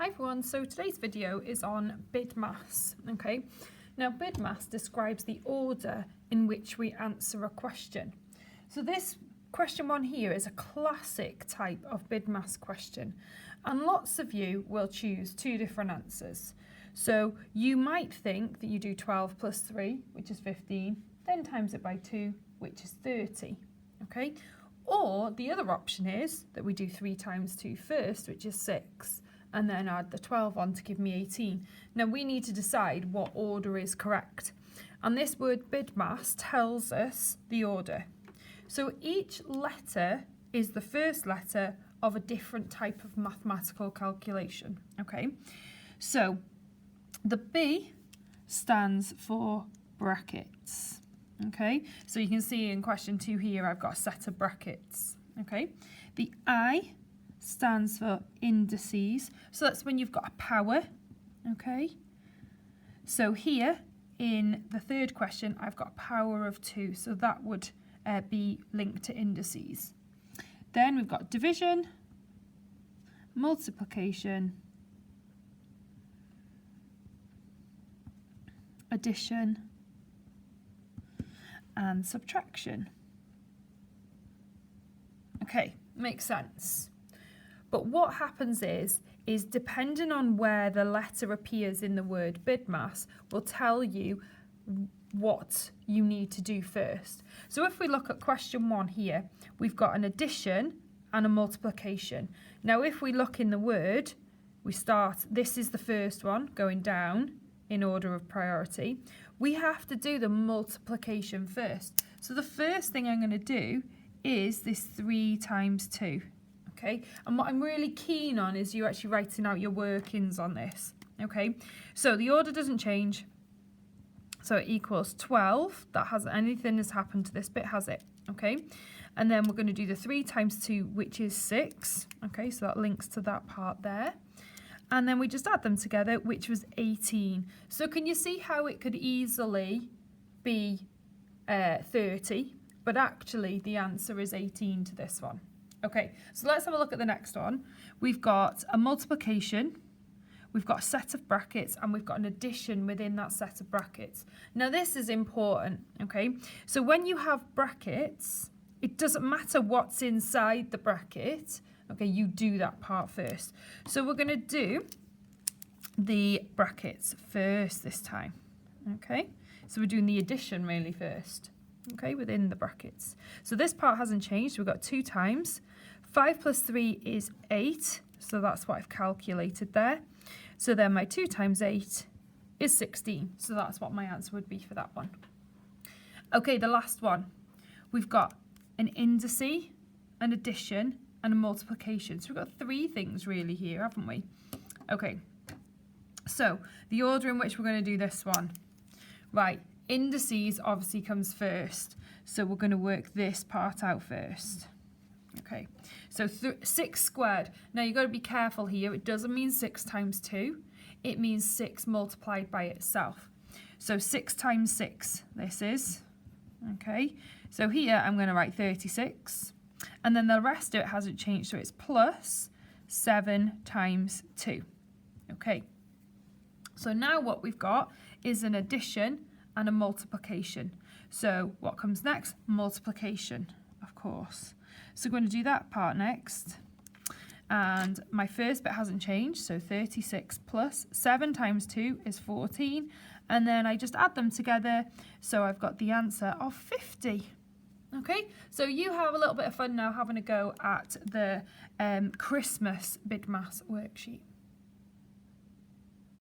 Hi everyone, so today's video is on Bidmas, okay? Now Bidmas describes the order in which we answer a question. So this question one here is a classic type of Bidmas question, and lots of you will choose two different answers. So you might think that you do 12 plus 3, which is 15, then times it by 2, which is 30, okay? Or the other option is that we do 3 times 2 first, which is 6, and then add the 12 on to give me 18. Now we need to decide what order is correct. And this word Bidmas tells us the order. So each letter is the first letter of a different type of mathematical calculation, okay? So the B stands for brackets, okay? So you can see in question 2 here, I've got a set of brackets, okay? The I stands for indices. So that's when you've got a power, okay? So here in the third question, I've got a power of 2. So that would be linked to indices. Then we've got division, multiplication, addition, and subtraction. Okay, makes sense. But what happens is depending on where the letter appears in the word Bidmas will tell you what you need to do first. So if we look at question 1 here, we've got an addition and a multiplication. Now if we look in the word, we start, this is the first one going down in order of priority. We have to do the multiplication first. So the first thing I'm going to do is this 3 times 2. Okay, and what I'm really keen on is you actually writing out your workings on this. Okay, so the order doesn't change. So it equals 12. That has anything has happened to this bit, has it? Okay, and then we're going to do the 3 times 2, which is 6. Okay, so that links to that part there. And then we just add them together, which was 18. So can you see how it could easily be 30, but actually the answer is 18 to this one. Okay, so let's have a look at the next one. We've got a multiplication, we've got a set of brackets, and we've got an addition within that set of brackets. Now this is important, okay? So when you have brackets, it doesn't matter what's inside the bracket, okay? You do that part first. So we're gonna do the brackets first this time, okay? So we're doing the addition really first, okay, within the brackets. So this part hasn't changed. We've got 2 times. 5 plus 3 is 8, so that's what I've calculated there. So then my 2 times 8 is 16, so that's what my answer would be for that one. Okay, the last one. We've got an indice, an addition, and a multiplication. So we've got 3 things really here, haven't we? Okay, so the order in which we're going to do this one. Right, indices obviously comes first, so we're going to work this part out first. Okay, so 6 squared. Now you've got to be careful here. It doesn't mean 6 times 2. It means 6 multiplied by itself. So 6 times 6, this is. Okay, so here I'm going to write 36. And then the rest of it hasn't changed, so it's plus 7 times 2. Okay, so now what we've got is an addition and a multiplication. So what comes next? Multiplication, of course. So we're going to do that part next. And my first bit hasn't changed, so 36 plus 7 times 2 is 14. And then I just add them together, so I've got the answer of 50. Okay, so you have a little bit of fun now having a go at the Christmas Bidmas worksheet.